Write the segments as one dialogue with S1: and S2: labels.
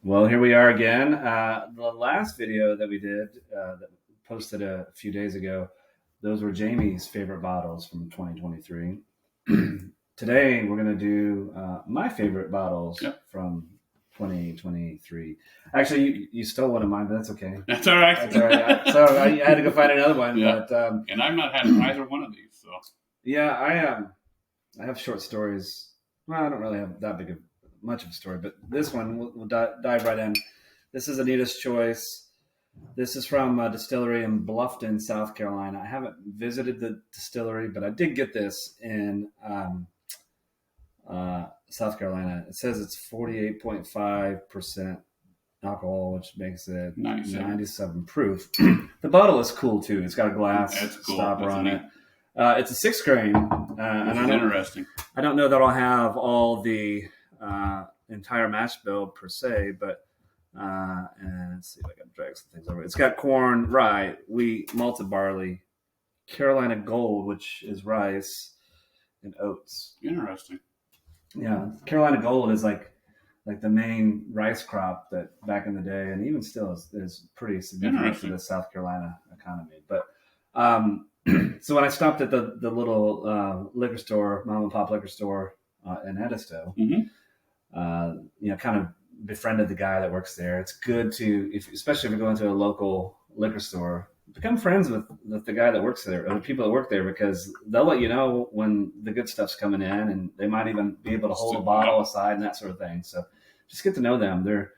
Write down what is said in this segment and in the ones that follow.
S1: Well, here we are again. The last video that we did, that posted a few days ago, those were Jamie's favorite bottles from 2023. Today, we're going to do my favorite bottles
S2: Yep.
S1: from 2023. Actually, you stole one of mine, but that's okay.
S2: That's all right.
S1: That's all right. I had to go find another one.
S2: Yeah.
S1: But
S2: And I've not had either one of these, so
S1: yeah, I have short stories. Well, I don't really have that big of much of a story, but this one we'll dive right in. This is Anita's Choice. This is from a distillery in Bluffton, South Carolina. I haven't visited the distillery, but I did get this in South Carolina. It says it's 48.5% alcohol, which makes it 97 proof. The bottle is cool too. It's got a glass stopper on it. It's a 6 grain, and
S2: interesting.
S1: I don't know that I'll have all the entire mash bill per se, but and let's see if I can drag some things over. It's got corn, rye, wheat, malted barley, Carolina Gold, which is rice, and oats.
S2: Interesting.
S1: Yeah, Carolina Gold is like the main rice crop that back in the day, and even still is pretty significant to the South Carolina economy. But so when I stopped at the little liquor store, mom and pop liquor store in Edisto, kind of befriended the guy that works there. It's good to, especially if you're going to a local liquor store, become friends with the guy that works there or the people that work there, because they'll let you know when the good stuff's coming in, and they might even be able to hold a bottle aside and that sort of thing. So just get to know them. They're,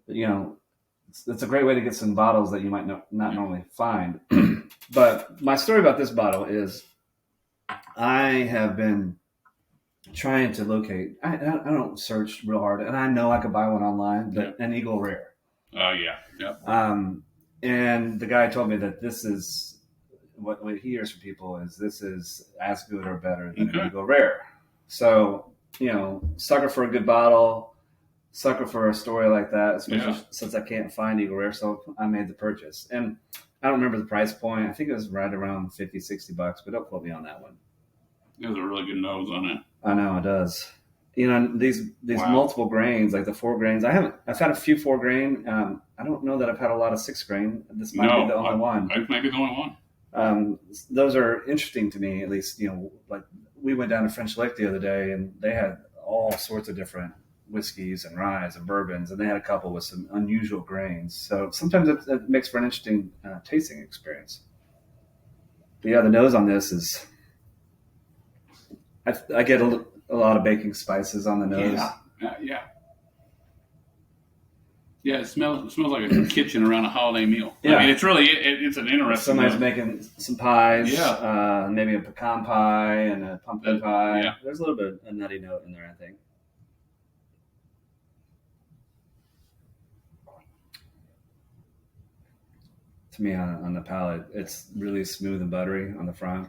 S1: it's a great way to get some bottles that you might not normally find. But my story about this bottle is I have been trying to locate. I don't search real hard, and I know I could buy one online, but an Eagle Rare.
S2: Oh yeah.
S1: And the guy told me that this is what he hears from people is this is as good or better than an Eagle Rare. So sucker for a good bottle, sucker for a story like that, especially since I can't find Eagle Rare. So I made the purchase, and I don't remember the price point. I think it was right around $50-$60, but don't quote me on that one.
S2: It has a really good nose on it.
S1: I know it does. These multiple grains, like the 4 grains. I've had a few 4 grain. I don't know that I've had a lot of 6 grain. This might be the only one.
S2: It might be the only one.
S1: Those are interesting to me, at least. Like we went down to French Lick the other day, and they had all sorts of different whiskeys and ryes and bourbons, and they had a couple with some unusual grains. So sometimes it makes for an interesting tasting experience. But yeah, the nose on this is. I get a lot of baking spices on the nose.
S2: Yeah, it smells like a kitchen around a holiday meal.
S1: Yeah.
S2: I mean, it's really it's an interesting.
S1: Somebody's making some pies. Yeah. Maybe a pecan pie and a pumpkin pie. Yeah. There's a little bit of a nutty note in there, I think. To me, on the palate, it's really smooth and buttery on the front.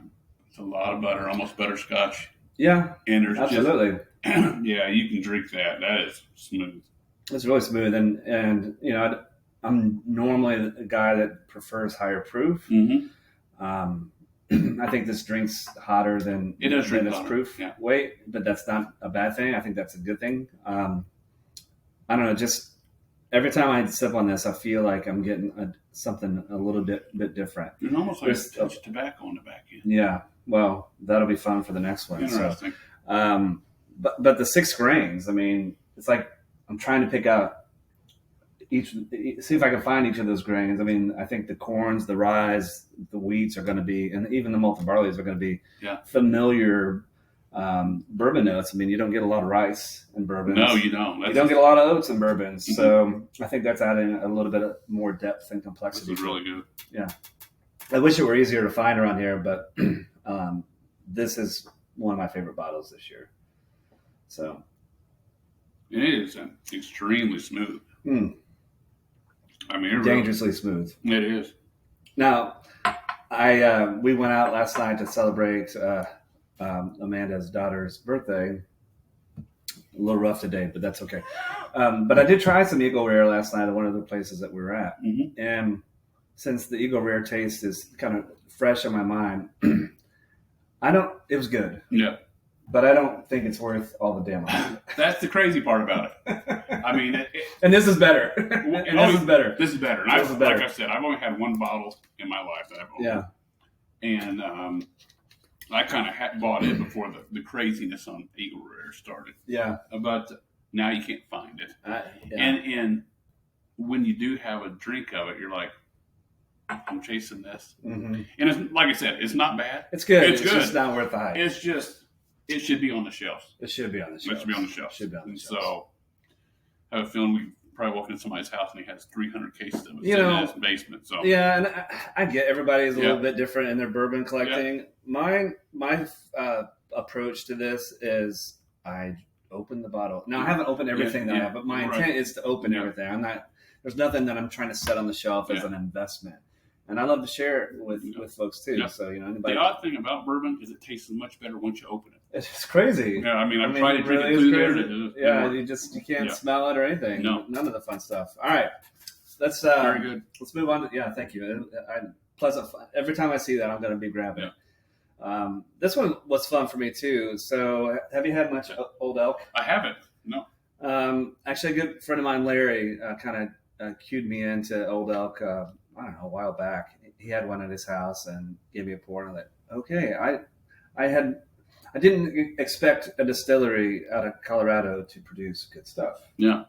S2: It's a lot of butter, almost butterscotch.
S1: Yeah,
S2: and there's
S1: absolutely.
S2: Yeah, you can drink that. That is smooth.
S1: It's really smooth, and I'm normally a guy that prefers higher proof. I think this drink's hotter than its proof weight, but that's not a bad thing. I think that's a good thing. I don't know, just every time I sip on this, I feel like I'm getting something a little bit different.
S2: There's almost like a touch of tobacco on the back end.
S1: Yeah, well, that'll be fun for the next one.
S2: Interesting.
S1: So, but the 6 grains, I mean, it's like I'm trying to pick out see if I can find each of those grains. I mean, I think the corns, the ryes, the wheats are going to be, and even the malted barleys are going to be familiar bourbon notes. I mean, you don't get a lot of rice in bourbons.
S2: No, you don't.
S1: You don't get a lot of oats in bourbons. Mm-hmm. So I think that's adding a little bit more depth and complexity.
S2: This is really good.
S1: Yeah. I wish it were easier to find around here, but this is one of my favorite bottles this year. So
S2: it is extremely smooth. I mean,
S1: dangerously smooth.
S2: It is.
S1: Now, we went out last night to celebrate Amanda's daughter's birthday. A little rough today, but that's okay. But I did try some Eagle Rare last night at one of the places that we were at, and since the Eagle Rare taste is kind of fresh in my mind, it was good.
S2: Yeah.
S1: but I don't think it's worth all the damn money.
S2: That's the crazy part about it. I mean,
S1: and this is better. And this is better.
S2: This is better. And like I said, I've only had one bottle in my life that I've opened. Yeah. And I kind of bought it before the craziness on Eagle Rare started.
S1: Yeah.
S2: But now you can't find it. And when you do have a drink of it, you're like, I'm chasing this. Mm-hmm. And it's, like I said, it's not bad.
S1: It's good. It's good. Just not worth the hype.
S2: It's just, it should be on the shelf.
S1: It should be on the shelf.
S2: It should be on the shelf. So I have a feeling we probably walk into somebody's house and he has 300 cases of it in his basement. So
S1: yeah, and I get everybody's a little bit different in their bourbon collecting. Yeah. My approach to this is I open the bottle. Now I haven't opened everything that I have, but my intent is to open everything. I'm not. There's nothing that I'm trying to set on the shelf as an investment. And I love to share it with folks too. Yeah. So anybody.
S2: The odd thing about bourbon is it tastes much better once you open it.
S1: It's crazy.
S2: Yeah, I mean, I've tried to drink it through there.
S1: You can't smell it or anything.
S2: No,
S1: none of the fun stuff. All right, let's
S2: very good.
S1: Let's move on. Thank you. Pleasant fun. Every time I see that, I'm going to be grabbing it. This one was fun for me too. So, have you had much Old Elk?
S2: I haven't. No.
S1: Actually, a good friend of mine, Larry, kind of cued me into Old Elk. I don't know, a while back. He had one at his house and gave me a pour, and I'm like, okay. I didn't expect a distillery out of Colorado to produce good stuff.
S2: Yeah.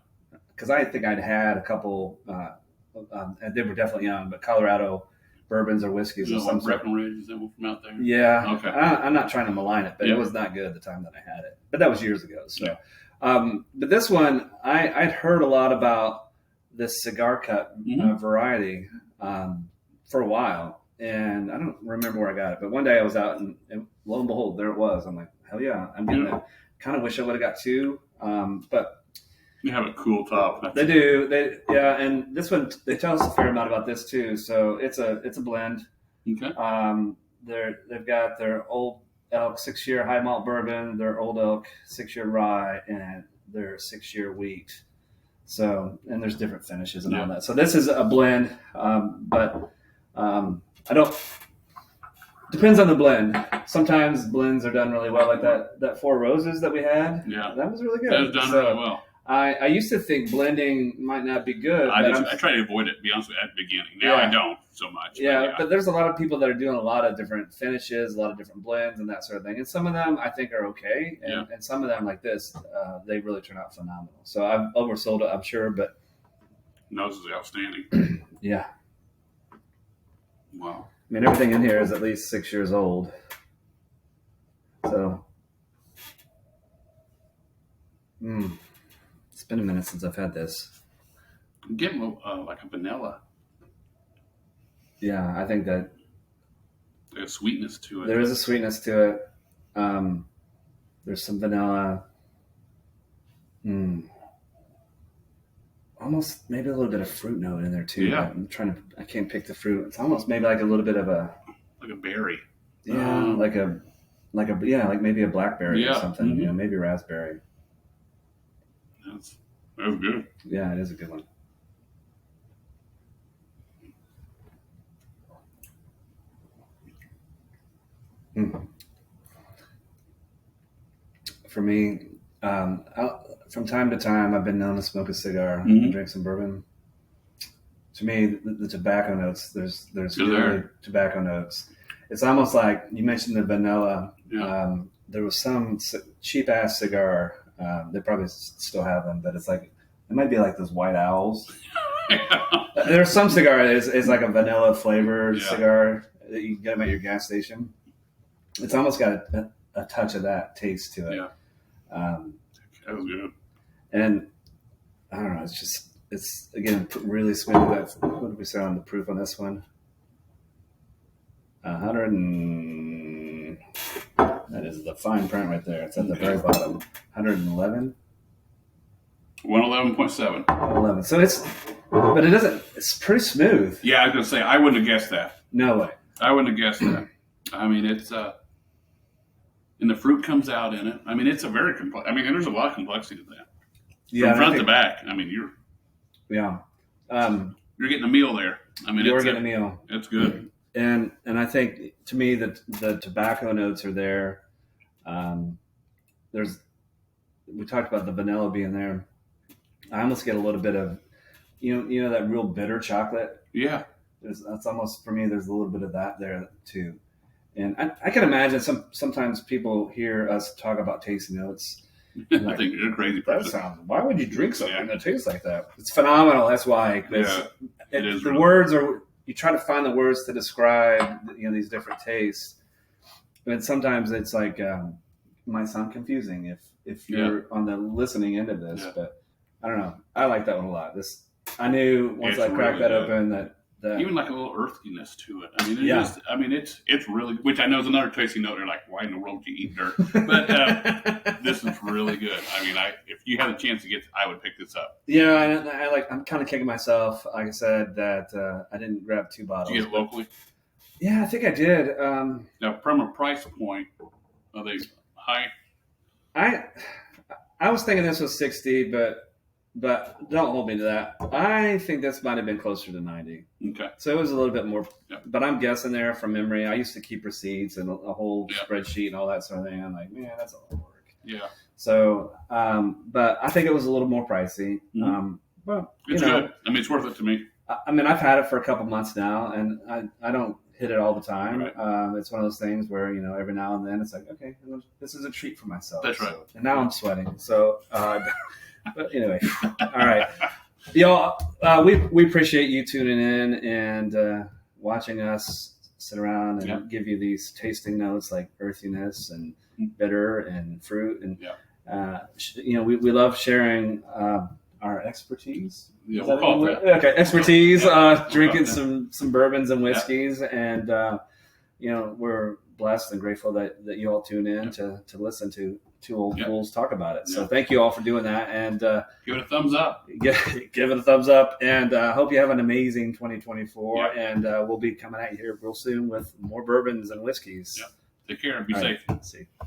S1: Because I think I'd had a couple, and they were definitely young, but Colorado bourbons or whiskeys or some sort.
S2: Breckenridge, is that one from out there?
S1: Yeah.
S2: Okay.
S1: I'm not trying to malign it, but it was not good at the time that I had it. But that was years ago. So, but this one, I'd heard a lot about this cigar cut variety for a while. And I don't remember where I got it, but one day I was out and lo and behold, there it was. I'm like, hell yeah, I'm getting it. Kind of wish I would have got two, but
S2: you have a cool top.
S1: They do. And this one they tell us a fair amount about this too. So it's a blend.
S2: Okay.
S1: They've got their Old Elk 6-year high malt bourbon, their Old Elk 6-year rye, and their 6-year wheat. So and there's different finishes and all that. So this is a blend, but. I don't. Depends on the blend. Sometimes blends are done really well, like that Four Roses that we had.
S2: Yeah,
S1: that was really good.
S2: That was done really well.
S1: I used to think blending might not be good.
S2: I try to avoid it, to be honest with you, at the beginning. Now I don't so much.
S1: But there's a lot of people that are doing a lot of different finishes, a lot of different blends, and that sort of thing. And some of them I think are okay, and some of them like this, they really turn out phenomenal. So I've oversold it, I'm sure, but
S2: nose is outstanding.
S1: Yeah.
S2: Wow.
S1: I mean, everything in here is at least 6 years old. So, it's been a minute since I've had this.
S2: I'm getting like a vanilla.
S1: Yeah, I think that
S2: there's a sweetness to it.
S1: There is a sweetness to it. There's some vanilla. Almost maybe a little bit of fruit note in there too.
S2: Yeah.
S1: I can't pick the fruit. It's almost maybe like a little bit of
S2: like a berry.
S1: Yeah, like maybe a blackberry or something. Mm-hmm. Maybe raspberry.
S2: That's good.
S1: Yeah, it is a good one. For me, from time to time, I've been known to smoke a cigar and drink some bourbon. To me, the tobacco notes, there's really tobacco notes. It's almost like you mentioned the vanilla.
S2: Yeah.
S1: There was some cheap ass cigar. They probably still have them, but it's like it might be like those white owls. There's some cigar that is like a vanilla flavored cigar that you can get them at your gas station. It's almost got a touch of that taste to it.
S2: Yeah. That was good.
S1: And I don't know. It's again really smooth. What did we say on the proof on this one? 100 and that is the fine print right there. It's at the very bottom. 111.
S2: 111.7.
S1: 111. So but it doesn't. It's pretty smooth.
S2: Yeah, I was gonna say I wouldn't have guessed that.
S1: No way.
S2: I wouldn't have guessed that. I mean, it's and the fruit comes out in it. I mean, it's a very complex. I mean, there's a lot of complexity to that. From front to back. I mean, you're getting a meal there. I mean,
S1: you're getting a meal.
S2: It's good.
S1: And I think to me that the tobacco notes are there. we talked about the vanilla being there. I almost get a little bit of, you know that real bitter chocolate.
S2: Yeah.
S1: That's almost, for me, there's a little bit of that there too. And I can imagine sometimes people hear us talk about tasting notes.
S2: Like, I think you're a crazy person.
S1: Why would you drink something that tastes like that? It's phenomenal. That's why.
S2: Yeah, it is.
S1: The
S2: really
S1: words are, you try to find the words to describe, these different tastes. And sometimes it's like, it might sound confusing if you're on the listening end of this, but I don't know. I like that one a lot. I knew once I cracked that open that
S2: even like a little earthiness to it. I mean, it's really, which I know is another tasting note. They're like, why in the world would you eat dirt? But this is really good. I mean, if you had a chance to I would pick this up.
S1: Yeah, I'm kind of kicking myself. Like I said, that I didn't grab 2 bottles.
S2: Did you get it locally?
S1: Yeah, I think I did.
S2: Now, from a price point, are they high?
S1: I was thinking this was 60, but don't hold me to that. I think this might have been closer to 90.
S2: Okay.
S1: So it was a little bit more, but I'm guessing there from memory. I used to keep receipts and a whole spreadsheet and all that sort of thing. I'm like, man, that's a lot of work.
S2: Yeah.
S1: So, but I think it was a little more pricey.
S2: Mm-hmm. But it's good. I mean, it's worth it to me.
S1: I mean, I've had it for a couple months now, and I don't hit it all the time.
S2: Right.
S1: It's one of those things where, every now and then it's like, okay, this is a treat for myself.
S2: That's right.
S1: So, and now I'm sweating. So, but anyway, all right. Y'all, we appreciate you tuning in and watching us sit around and give you these tasting notes like earthiness and bitter and fruit. And, we love sharing our expertise.
S2: Yeah, we'll call it that.
S1: Okay, expertise, drinking some bourbons and whiskeys. And, we're blessed and grateful that you all tune in to listen to two old fools talk about it. So thank you all for doing that, and
S2: give it a thumbs up.
S1: Give it a thumbs up, and hope you have an amazing 2024. And we'll be coming at you here real soon with more bourbons and whiskeys.
S2: Take care and be safe.
S1: See you.